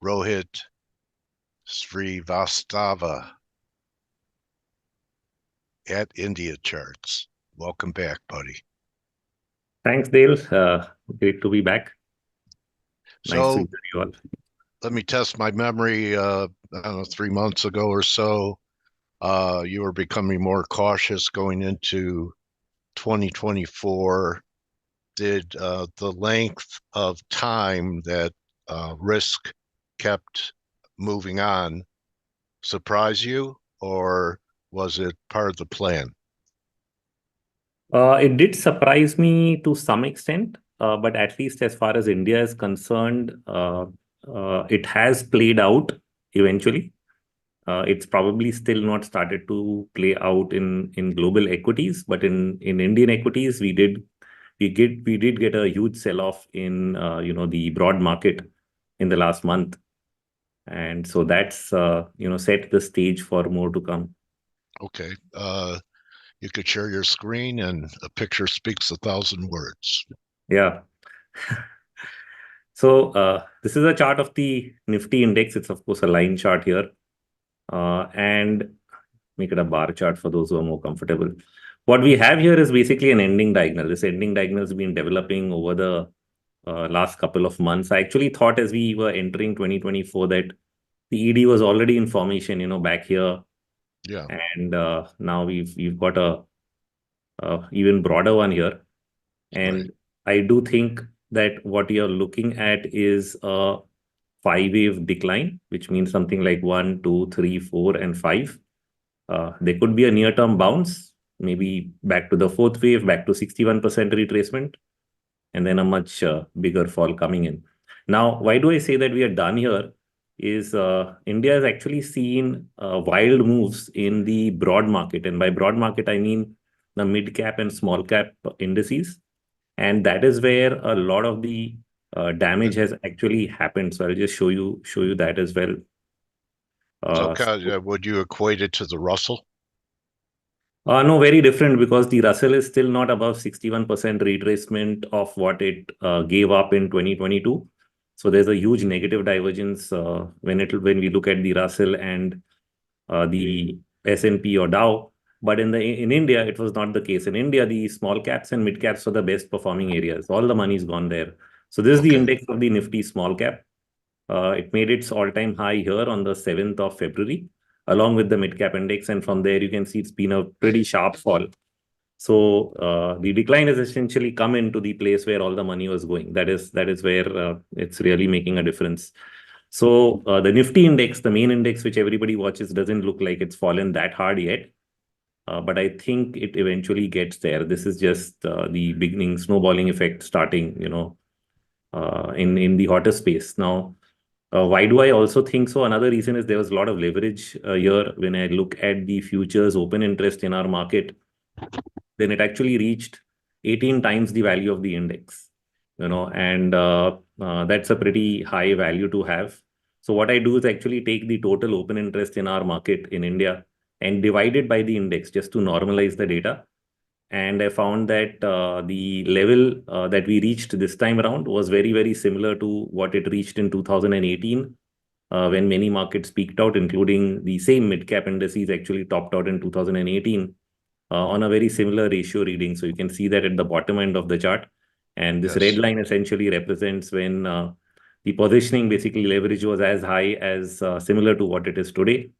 Rohit Srivastava at India Charts. Welcome back, buddy. Thanks, Dale. Great to be back. Nice to So hear you all. let me test my memory. I don't know, 3 months ago or so, you were becoming more cautious going into 2024. Did the length of time that risk kept moving on surprise you, or was it part of the plan? It did surprise me to some extent, but at least as far as India is concerned, it has played out eventually. It's probably still not started to play out in global equities, but in Indian equities, we did get a huge sell-off in the broad market in the last month, and so that's set the stage for more to come. Okay. You could share your screen, and a picture speaks 1,000 words. Yeah. So this is a chart of the Nifty index. It's of course a line chart here, and make it a bar chart for those who are more comfortable. What we have here is basically an ending diagonal. This ending diagonal has been developing over the last couple of months. I actually thought as we were entering 2024 that the ED was already in formation, back here, Yeah. and now we've got a even broader one here. Right. And I do think that what you're looking at is a five-wave decline, which means something like 1, 2, 3, 4, and 5. There could be a near-term bounce, maybe back to the fourth wave, back to 61% retracement, and then a much bigger fall coming in. Now, why do I say that we are done here? Is India has actually seen wild moves in the broad market. And by broad market, I mean the mid cap and small cap indices. And that is where a lot of the damage has actually happened. So I'll just show you that as well. So, So would you equate it to the Russell? No, very different because the Russell is still not above 61% retracement of what it gave up in 2022. So there's a huge negative divergence when we look at the Russell and the S&P or Dow. But in India, it was not the case. In India, the small caps and mid caps are the best performing areas. All the money's gone there. So this is the Okay. index of the Nifty small cap. It made its all-time high here on the 7th of February, along with the mid-cap index. And from there, you can see it's been a pretty sharp fall. So the decline has essentially come into the place where all the money was going. That is where it's really making a difference. So the Nifty index, the main index which everybody watches, doesn't look like it's fallen that hard yet. But I think it eventually gets there. This is just the beginning snowballing effect starting, in the hotter space. Now, why do I also think so? Another reason is there was a lot of leverage here. When I look at the futures open interest in our market, then it actually reached 18 times the value of the index, and that's a pretty high value to have. So what I do is actually take the total open interest in our market in India and divide it by the index just to normalize the data. And I found that the level that we reached this time around was very, very similar to what it reached in 2018, when many markets peaked out, including the same mid-cap indices actually topped out in 2018 on a very similar ratio reading. So you can see that at the bottom end of the chart. And this red Yes. line essentially represents when the positioning, basically leverage, was as high as similar to what it is today.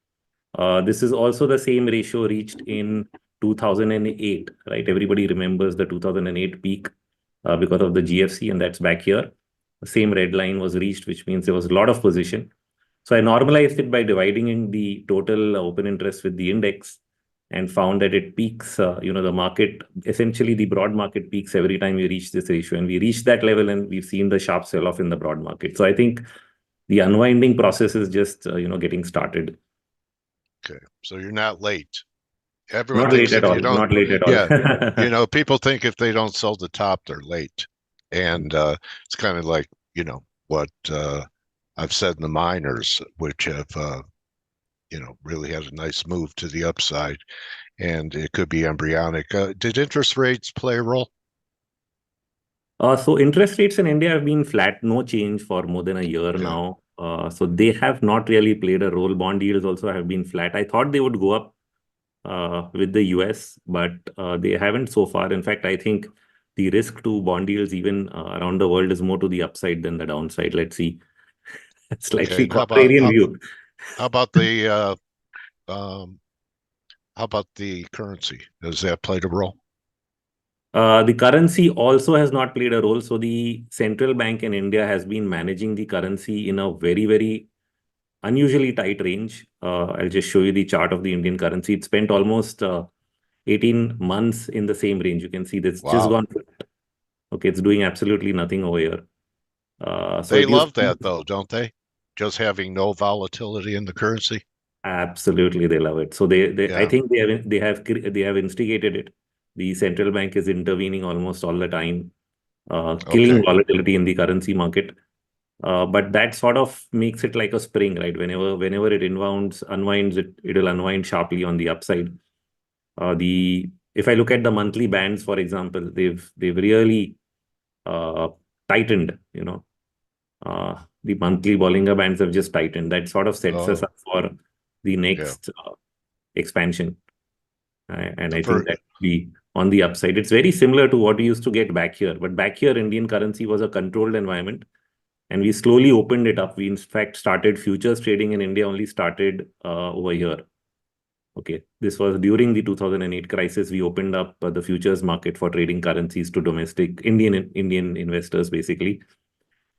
This is also the same ratio reached in 2008, right? Everybody remembers the 2008 peak because of the GFC, and that's back here. The same red line was reached, which means there was a lot of position. So I normalized it by dividing in the total open interest with the index and found that it peaks, the market, essentially the broad market peaks every time we reach this ratio. And we reached that level and we've seen the sharp sell-off in the broad market. So I think the unwinding process is just, getting started. Okay. So you're not late. Everyone Not late thinks at if all. you don't, Not late at all. yeah, people think if they don't sell the top, they're late. And it's kind of like, what I've said in the miners, which have, really had a nice move to the upside, and it could be embryonic. Did interest rates play a role? So interest rates in India have been flat, no change for more than a year Okay. now. So they have not really played a role. Bond yields also have been flat. I thought they would go up with the US, but they haven't so far. In fact, I think the risk to bond yields even around the world is more to the upside than the downside. Let's see. Okay. Slightly And how about contrarian view. how about the um, how about the currency? Does that play a role? The currency also has not played a role. So the central bank in India has been managing the currency in a very, very unusually tight range. I'll just show you the chart of the Indian currency. It spent almost 18 months in the same range. You can see that's just Wow. gone flat. Okay, it's doing absolutely nothing over here. So They it used love that though, don't they? Just having no volatility in the currency. absolutely they love it. So they I Yeah. think they have instigated it. The central bank is intervening almost all the time, killing Okay. volatility in the currency market. But that sort of makes it like a spring, right? Whenever it unwinds, it'll unwind sharply on the upside. The If I look at the monthly bands, for example, they've really uh, tightened. The monthly Bollinger Bands have just tightened. That sort of sets us Oh, up for the yeah. next expansion. And The I think per that will be on the upside. It's very similar to what we used to get back here. But back here, Indian currency was a controlled environment. And we slowly opened it up. We, in fact, started futures trading in India only started over here. Okay. This was during the 2008 crisis. We opened up the futures market for trading currencies to domestic Indian investors, basically.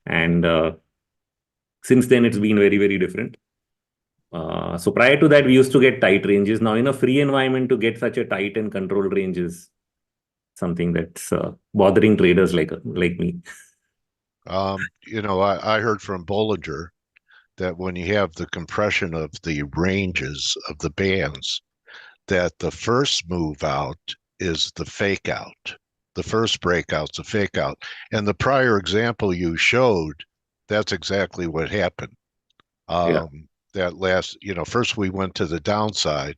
And since then, it's been very, very different. So prior to that, we used to get tight ranges. Now, in a free environment, to get such a tight and controlled range is something that's bothering traders like me. I heard from Bollinger that when you have the compression of the ranges of the bands, that the first move out is the fake out. The first breakout's a fake out. And the prior example you showed, that's exactly what happened. Yeah. That last, first we went to the downside.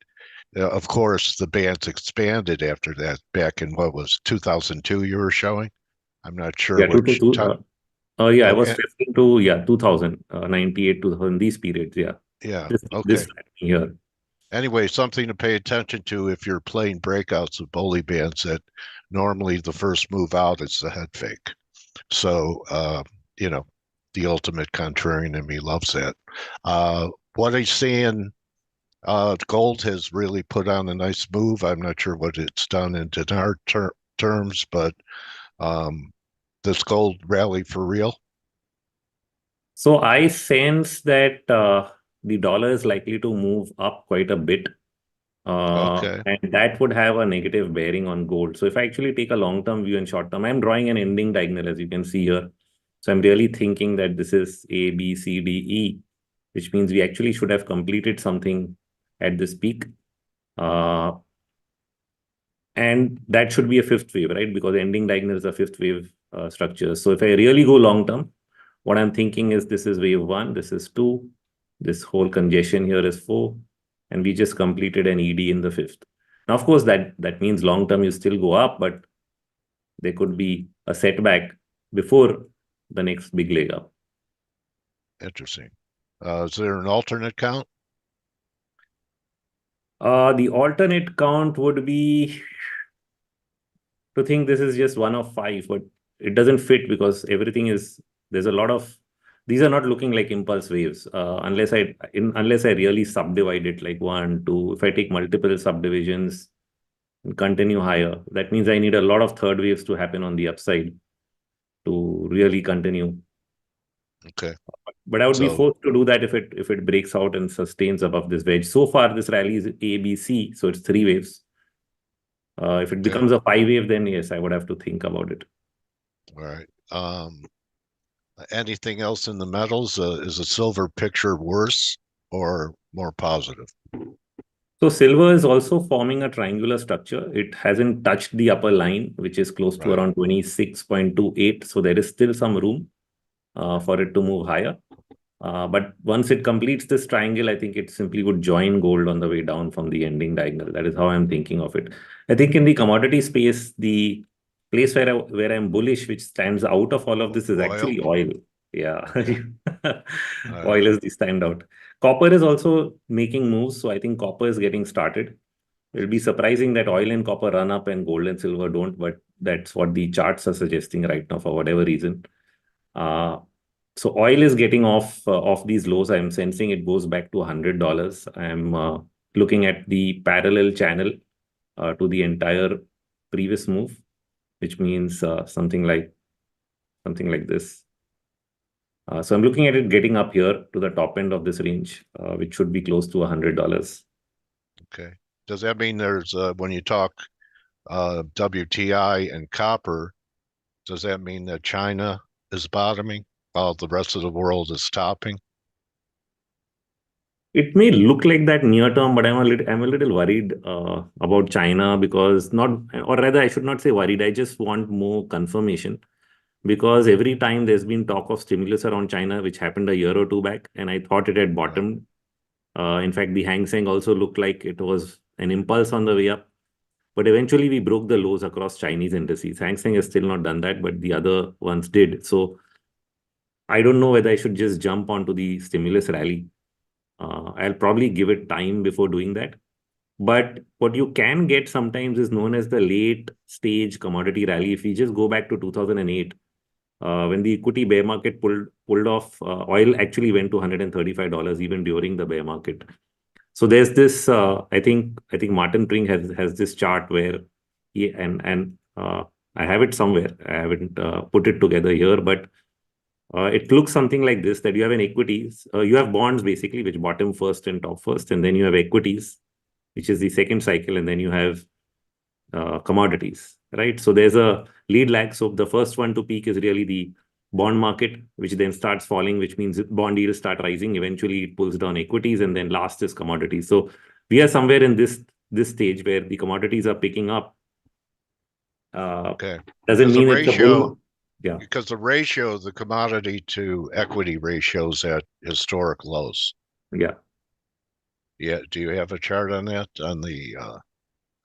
Of course, the bands expanded after that back in what was 2002 you were showing? I'm not sure Yeah. which time. Yeah, I was Okay. 15 to, yeah, 2000, 98, 2000, these periods. Yeah. Yeah. This Okay. here. Anyway, something to pay attention to if you're playing breakouts of bully bands that normally the first move out is the head fake. So, you know, the ultimate contrarian in me loves that. What he's seeing, gold has really put on a nice move. I'm not sure what it's done in dinar terms, but um, this gold rally for real? So I sense that the dollar is likely to move up quite a bit. Okay. And that would have a negative bearing on gold. So if I actually take a long-term view and short-term, I'm drawing an ending diagonal, as you can see here. So I'm really thinking that this is A, B, C, D, E, which means we actually should have completed something at this peak. And that should be a fifth wave, right? Because ending diagonal is a fifth wave structure. So if I really go long-term, what I'm thinking is this is wave one, this is two, this whole congestion here is four, and we just completed an ED in the fifth. Now, of course, that means long term you still go up, but there could be a setback before the next big leg up. Interesting. Is there an alternate count? The alternate count would be to think this is just one of five, but it doesn't fit because there's a lot of these are not looking like impulse waves unless I really subdivide it like one, two. If I take multiple subdivisions and continue higher, that means I need a lot of third waves to happen on the upside to really continue. Okay. But I would be So, forced to do that if it breaks out and sustains above this wedge. So far, this rally is A, B, C, so it's three waves. If it okay. becomes a five wave, then yes, I would have to think about it. All right. Anything else in the metals? Is the silver picture worse or more positive? So silver is also forming a triangular structure. It hasn't touched the upper line, which is close to Right. around 26.28. So there is still some room for it to move higher. But once it completes this triangle, I think it simply would join gold on the way down from the ending diagonal. That is how I'm thinking of it. I think in the commodity space, the place where I'm bullish, which stands out of all of this, is Oil. actually oil. Yeah. Yeah. All right. Oil is the standout. Copper is also making moves, so I think copper is getting started. It'll be surprising that oil and copper run up and gold and silver don't, but that's what the charts are suggesting right now for whatever reason. Uh, so oil is getting off these lows. I'm sensing it goes back to $100. I'm looking at the parallel channel to the entire previous move, which means something like this. So I'm looking at it getting up here to the top end of this range, which should be close to $100. Okay. Does that mean there's when you talk WTI and copper, does that mean that China is bottoming while the rest of the world is topping? It may look like that near term, but I'm a little worried about China because not, or rather, I should not say worried. I just want more confirmation because every time there's been talk of stimulus around China, which happened a year or two back, and I thought it had Right. bottomed. In fact, the Hang Seng also looked like it was an impulse on the way up. But eventually, we broke the lows across Chinese indices. Hang Seng has still not done that, but the other ones did. So I don't know whether I should just jump onto the stimulus rally. I'll probably give it time before doing that. But what you can get sometimes is known as the late stage commodity rally. If we just go back to 2008, when the equity bear market pulled off, oil actually went to $135 even during the bear market. So there's this. I think Martin Pring has this chart where I have it somewhere. I haven't put it together here, but it looks something like this: that you have an equities, you have bonds basically, which bottom first and top first, and then you have equities, which is the second cycle, and then you have commodities, right? So there's a lead lag. So the first one to peak is really the bond market, which then starts falling, which means bond yields start rising. Eventually, it pulls down equities, and then last is commodities. So we are somewhere in this stage where the commodities are picking up. Okay. Doesn't Because the mean it's a ratio, bull. Yeah, because the ratio of the commodity to equity ratios at historic lows. yeah. Yeah. Do you have a chart on that on the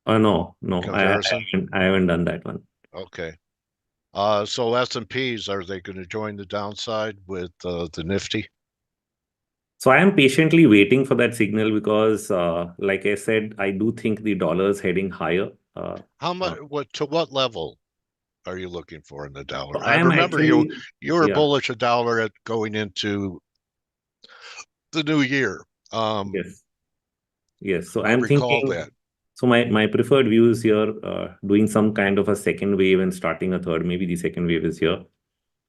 No, no, comparison? I haven't done that one. Okay. So S&Ps, are they going to join the downside with the Nifty? So I am patiently waiting for that signal because, like I said, I do think the dollar is heading higher. How Uh, much? What to what level are you looking for in the so dollar? I I am remember you actually, you were yeah, bullish a dollar at going into the new year. yes, yes. So I I'm recall thinking, that. so my preferred view is here, doing some kind of a second wave and starting a third. Maybe the second wave is here.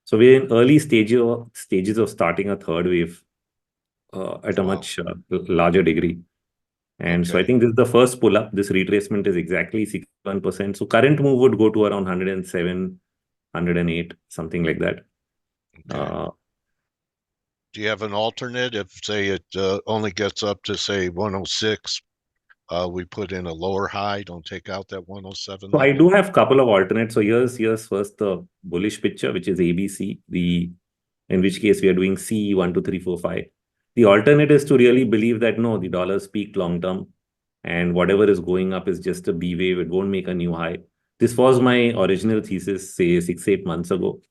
So we're in early stages of starting a third wave at a Wow. much larger degree. And so I Okay. think this is the first pull up. This retracement is exactly 61%. So current move would go to around 107, 108, something like that. Okay. Uh, Do you have an alternate if, say, it only gets up to say 106? We put in a lower high. Don't take out that 107 so I level. do have a couple of alternates. So here's first the bullish picture, which is ABC, in which case we are doing C 1, 2, 3, 4, 5. The alternate is to really believe that no, the dollar's peaked long term and whatever is going up is just a B wave. It won't make a new high. This was my original thesis, say 6, 8 months ago.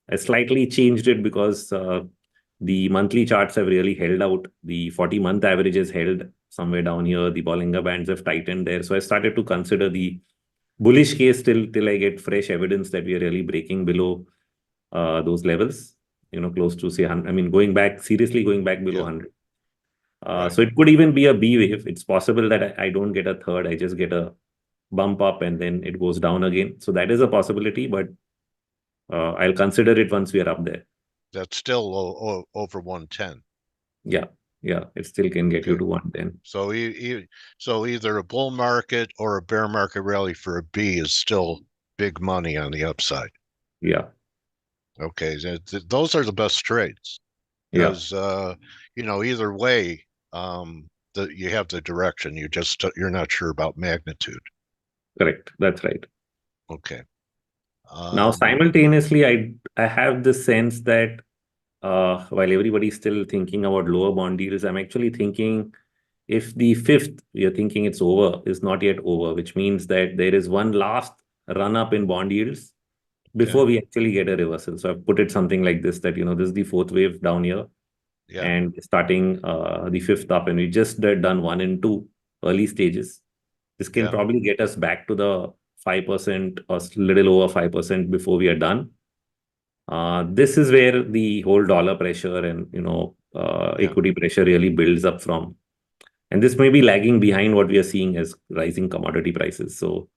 I slightly changed it because the monthly charts have really held out. The 40-month average is held somewhere down here. The Bollinger Bands have tightened there. So I started to consider the bullish case till I get fresh evidence that we are really breaking below those levels, close to say, I mean, seriously going back below Yeah. 100. Right. So it could even be a B wave. It's possible that I don't get a third. I just get a bump up and then it goes down again. So that is a possibility, but I'll consider it once we are up there. That's still over 110. Yeah, yeah, it still can get you Okay. to 110. So so either a bull market or a bear market rally for a B is still big money on the upside. Yeah, Okay, those are the best trades yeah, because either way, you have the direction. You're not sure about magnitude. correct. That's right. Okay. Now, Um, simultaneously, I have the sense that while everybody's still thinking about lower bond yields, I'm actually thinking if the fifth, you're thinking it's over, is not yet over, which means that there is one last run up in bond yields before okay. we actually get a reversal. So I've put it something like this, that, this is the fourth wave down here. Yeah. and starting the fifth up, and we just done one and two early stages. This can Yeah. probably get us back to the 5% or little over 5% before we are done. This is where the whole dollar pressure and Yeah. equity pressure really builds up from, and this may be lagging behind what we are seeing as rising commodity prices. So,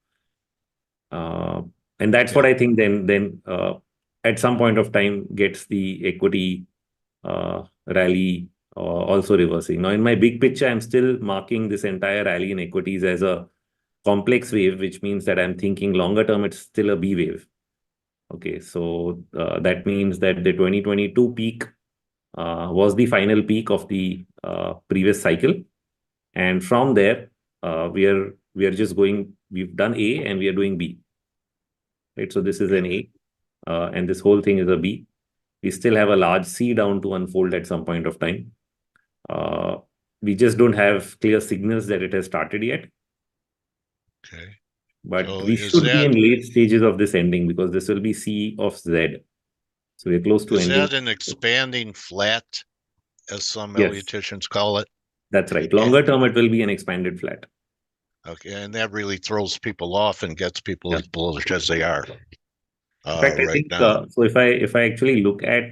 uh, and that's what Yeah. I think. Then at some point of time gets the equity rally also reversing. Now, in my big picture, I'm still marking this entire rally in equities as a complex wave, which means that I'm thinking longer term, it's still a B wave. Okay, so that means that the 2022 peak was the final peak of the previous cycle, and from there, we are just going. We've done A and we are doing B, right? So this is an Okay. A, and this whole thing is a B. We still have a large C down to unfold at some point of time. Uh, we just don't have clear signals that it has started yet, Okay. but So we should be in late stages of this ending because this will be C of Z. So we're close to is ending. that an expanding flat, as some Yes, Ellioticians call it? that's right. And, Longer term, it will be an expanded flat. okay, and that really throws people off and gets people Yeah. as bullish as they are In fact, I right think now. so. If I actually look at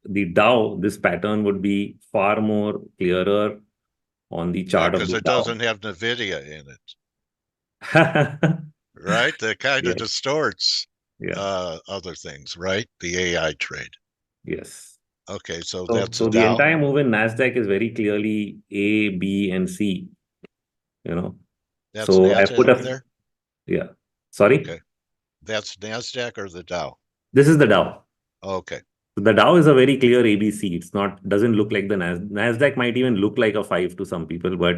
the Dow, this pattern would be far more clearer on the Yeah, chart of because the it Dow. doesn't have Nvidia in it, right? That kind of Yeah. distorts Yeah. other things, right? The AI trade. Yes. Okay, so So, that's a so the Dow. entire move in Nasdaq is very clearly A, B, and C. You know. That's So I put Nasdaq a there. yeah. Sorry, Okay, that's Nasdaq or the Dow. this is the Dow. Okay, The Dow is a very clear ABC. It's not doesn't look like the Nasdaq might even look like a five to some people, but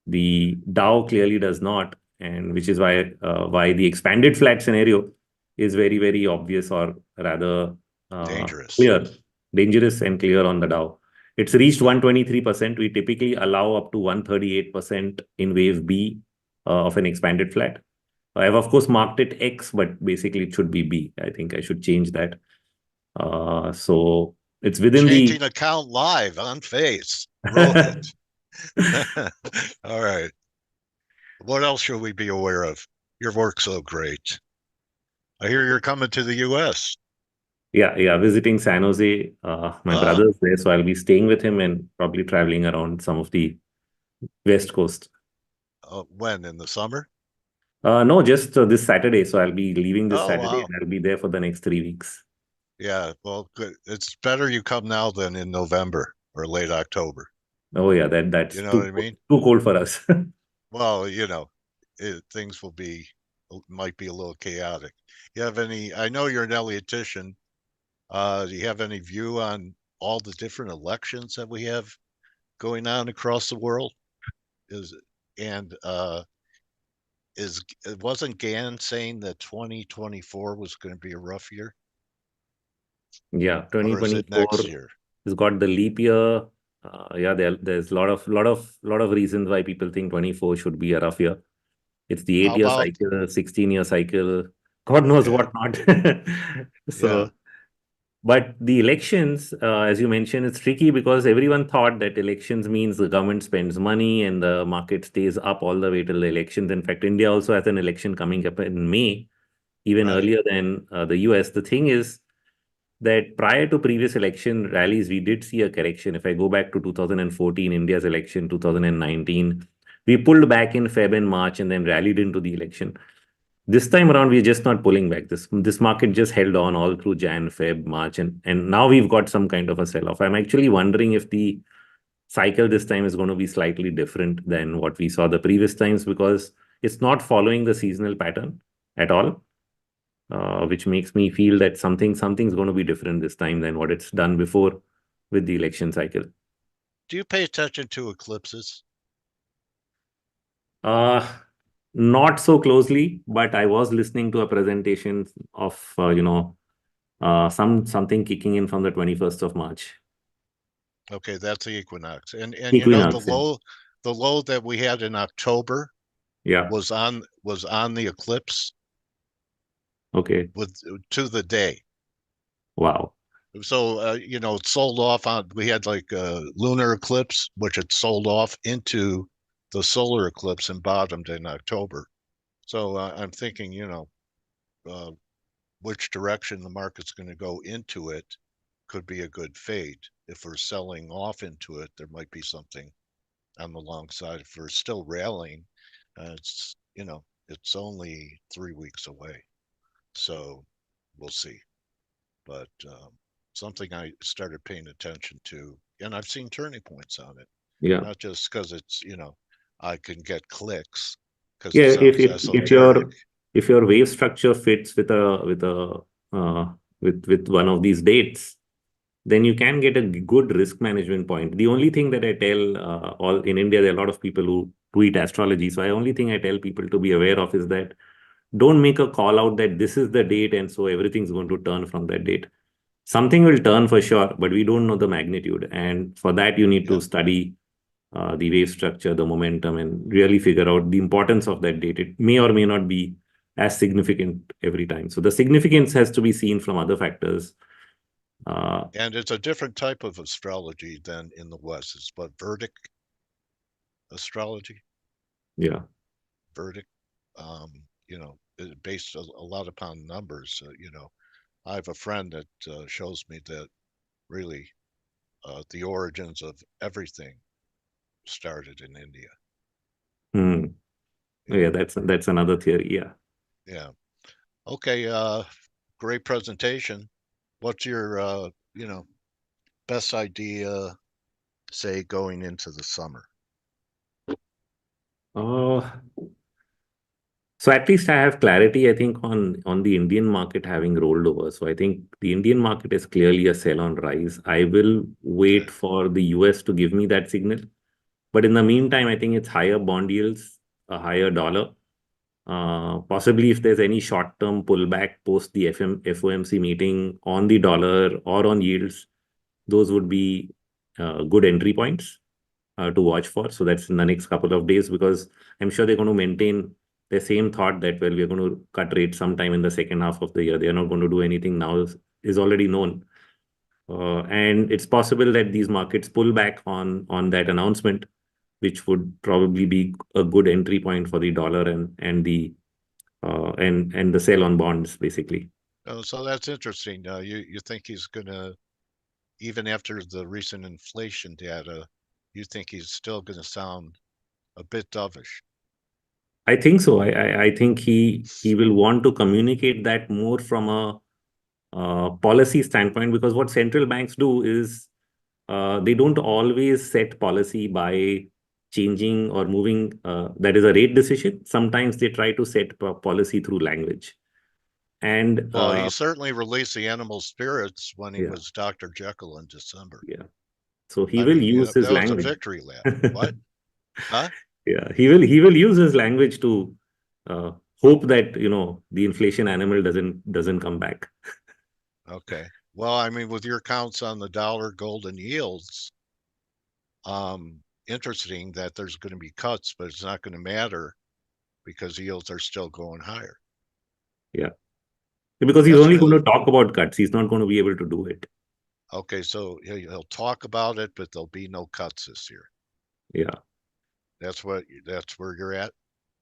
the Dow clearly does not, and which is why the expanded flat scenario is very very obvious, or rather dangerous. clear, dangerous and clear on the Dow. It's reached Yeah. 123%. We typically allow up to 138% in wave B of an expanded flat. I have of course marked it X, but basically it should be B. I think I should change that. So it's within the Changing account live on Face. Rohit. All right. What else should we be aware of? Your work's so great. I hear you're coming to the US. yeah, visiting San Jose. My Ah, brother's there, so I'll be staying with him and probably traveling around some of the West Coast. when? In the summer? No, just this Saturday. So I'll be leaving this Oh, Saturday wow. and I'll be there for the next 3 weeks. Yeah, well, good. It's better you come now than in November or late October. Oh yeah, that's You know what too I mean? too cold for us. Well, things might be a little chaotic. You have any, I know you're an Elliotician. Do you have any view on all the different elections that we have going on across the world? Is and is wasn't Gann saying that 2024 was going to be a rough year, Yeah, or is it next 2024 year? has got the leap year. Yeah, there's a lot of reasons why people think 24 should be a rough year. It's the How 8 year about cycle, 16-year cycle, God knows okay? what not. Yeah, So, but the elections, as you mentioned, it's tricky because everyone thought that elections means the government spends money and the market stays up all the way till the elections. In fact, India also has an election coming up in May, even right. earlier than the US. The thing is that prior to previous election rallies, we did see a correction. If I go back to 2014, India's election, 2019, we pulled back in Feb and March and then rallied into the election. This time around, we're just not pulling back. This market just held on all through Jan, Feb, March, and now we've got some kind of a sell-off. I'm actually wondering if the cycle this time is going to be slightly different than what we saw the previous times because it's not following the seasonal pattern at all, which makes me feel that something's going to be different this time than what it's done before with the election cycle. Do you pay attention to eclipses? Uh, Not so closely, but I was listening to a presentation of something kicking in from the 21st of March. Okay, that's the equinox, and Equinox, yeah. the low that we had in October Yeah. was on the eclipse Okay. with to the day. Wow. So, it sold off on, we had like a lunar eclipse, which had sold off into the solar eclipse and bottomed in October. So I'm thinking, uh, which direction the market's going to go into it could be a good fade. If we're selling off into it, there might be something on the long side. If we're still railing, it's only 3 weeks away. So we'll see. But something I started paying attention to, and I've seen turning points on it, Yeah. not just because I can get clicks because it Yeah, sounds esoteric. if your wave structure fits uh, with one of these dates, then you can get a good risk management point. The only thing that I tell all in India, there are a lot of people who tweet astrology. So the only thing I tell people to be aware of is that don't make a call out that this is the date and so everything's going to turn from that date. Something will turn for sure, but we don't know the magnitude. And for that, you need Yeah. to study the wave structure, the momentum, and really figure out the importance of that date. It may or may not be as significant every time. So the significance has to be seen from other factors. And it's a different type of astrology than in the West. It's what Vedic astrology, Yeah. Vedic, based a lot upon numbers. I have a friend that shows me that really the origins of everything started in India. Hmm. You Yeah, know, that's another theory. Yeah. yeah. Okay. Great presentation. What's your best idea, say, going into the summer? Uh, so at least I have clarity, I think, on the Indian market having rolled over. So I think the Indian market is clearly a sell on rise. I will Okay. wait for the US to give me that signal. But in the meantime, I think it's higher bond yields, a higher dollar. Possibly if there's any short-term pullback post the FOMC meeting on the dollar or on yields, those would be good entry points to watch for. So that's in the next couple of days, because I'm sure they're going to maintain the same thought that, well, we're going to cut rates sometime in the second half of the year. They're not going to do anything now, is already known. And it's possible that these markets pull back on that announcement, which would probably be a good entry point for the dollar and the sell on bonds, basically. Oh, so that's interesting. You think he's gonna, even after the recent inflation data, you think he's still gonna sound a bit dovish? I think so. I think he will want to communicate that more from a policy standpoint, because what central banks do is they don't always set policy by changing or moving. That is a rate decision. Sometimes they try to set policy through language. And Well, he certainly released the animal spirits when he yeah, was Dr. Jekyll in December. yeah. So he I will mean, use his that was a language. victory lap. What? Huh? Yeah, he will use his language to uh, hope that the inflation animal doesn't come back. Okay. Well, I mean, with your counts on the dollar, gold, and yields, interesting that there's going to be cuts, but it's not going to matter because yields are still going higher. Yeah, because he's That's only going to really talk about cuts. He's not going to be able to do it. okay. So he'll talk about it, but there'll be no cuts this year. Yeah. That's where you're at.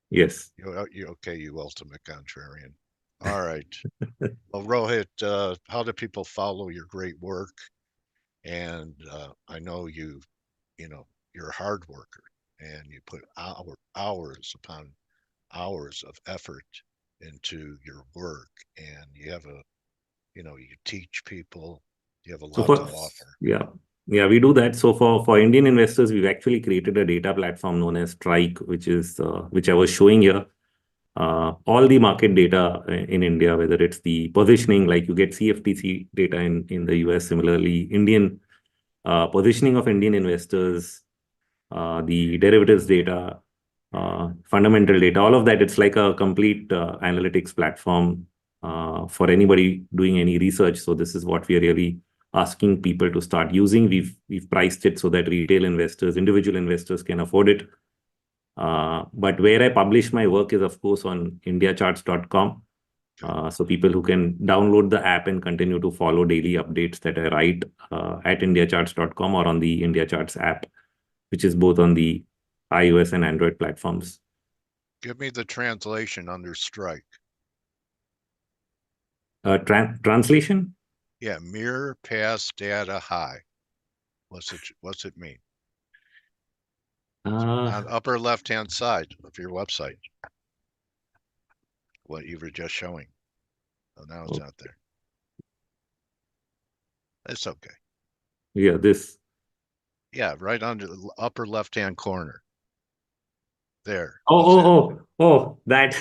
Yes. You okay? You ultimate contrarian. All right. Well, Rohit, how do people follow your great work? And I know you know, you're a hard worker and you put hours upon hours of effort into your work, and you teach people. You have a So lot to for offer. yeah, we do that. So for Indian investors, we've actually created a data platform known as Strike, which I was showing here. All the market data in India, whether it's the positioning, like you get CFTC data in the US, similarly, Indian positioning of Indian investors, the derivatives data, fundamental data, all of that. It's like a complete analytics platform for anybody doing any research. So this is what we are really asking people to start using. We've priced it so that retail investors, individual investors can afford it. But where I publish my work is, of course, on indiacharts.com. So people who can download the app and continue to follow daily updates that I write at indiacharts.com or on the India Charts app, which is both on the iOS and Android platforms. Give me the translation under strike. Translation? Yeah, mirror past data high. What's it mean? On upper left-hand side of your website, what you were just showing. Oh, now it's not there. It's okay. Yeah, this. Yeah, right under the upper left-hand corner. There. That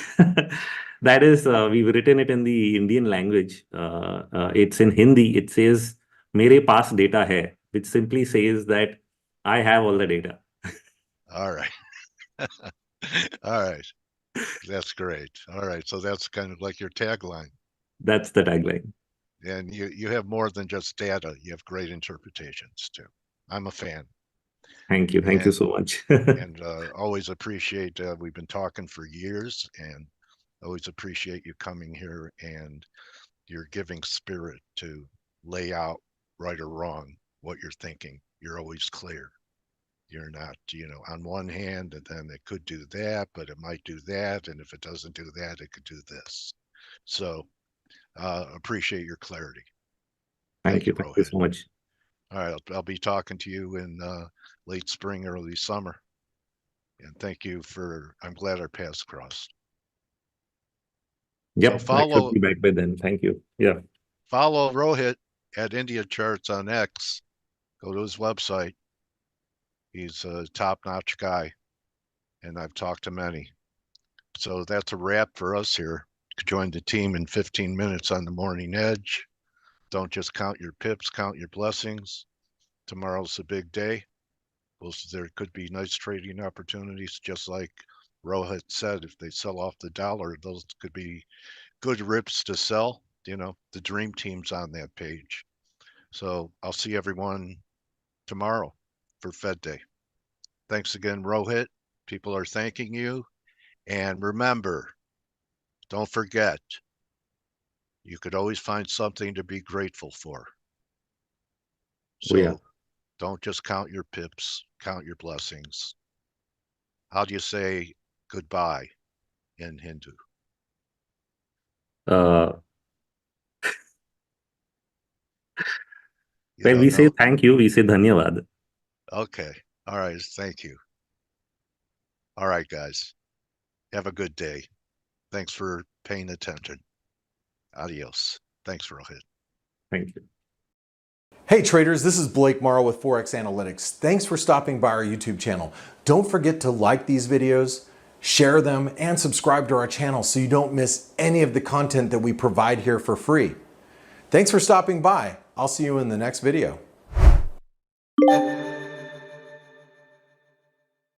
that is we've written it in the Indian language. It's in Hindi. It says "Mere paas data hai," which simply says that I have all the data. All right. All right. That's great. All right. So that's kind of like your tagline. That's the tagline. And you have more than just data. You have great interpretations too. I'm a fan. Thank you. Thank you so much. And always appreciate, we've been talking for years, and always appreciate you coming here and your giving spirit to lay out right or wrong what you're thinking. You're always clear. You're not, on one hand, and then it could do that, but it might do that. And if it doesn't do that, it could do this. So appreciate your clarity. Thank Thank you. you, Thank you Rohit. so much. All right. I'll be talking to you in late spring, early summer. And thank you I'm glad our paths crossed. Yep, So I should be back by then. Thank you. Yeah. Follow Rohit at India Charts on X. Go to his website. He's a top-notch guy, and I've talked to many. So that's a wrap for us here. Join the team in 15 minutes on the Morning Edge. Don't just count your pips, count your blessings. Tomorrow's a big day. There could be nice trading opportunities, just like Rohit said. If they sell off the dollar, those could be good rips to sell. The dream team's on that page. So I'll see everyone tomorrow for Fed Day. Thanks again, Rohit. People are thanking you. And remember, don't forget, you could always find something to be grateful for. So don't just count your pips, count your blessings. How do you say goodbye in Hindu? When we say thank you, we say dhanyavad. Okay. All right. Thank you. All right, guys. Have a good day. Thanks for paying attention. Adios. Thanks, Rohit. Thank you. Hey traders, this is Blake Morrow with ForexAnalytix. Thanks for stopping by our YouTube channel. Don't forget to like these videos, share them, and subscribe to our channel so you don't miss any of the content that we provide here for free. Thanks for stopping by. I'll see you in the next video.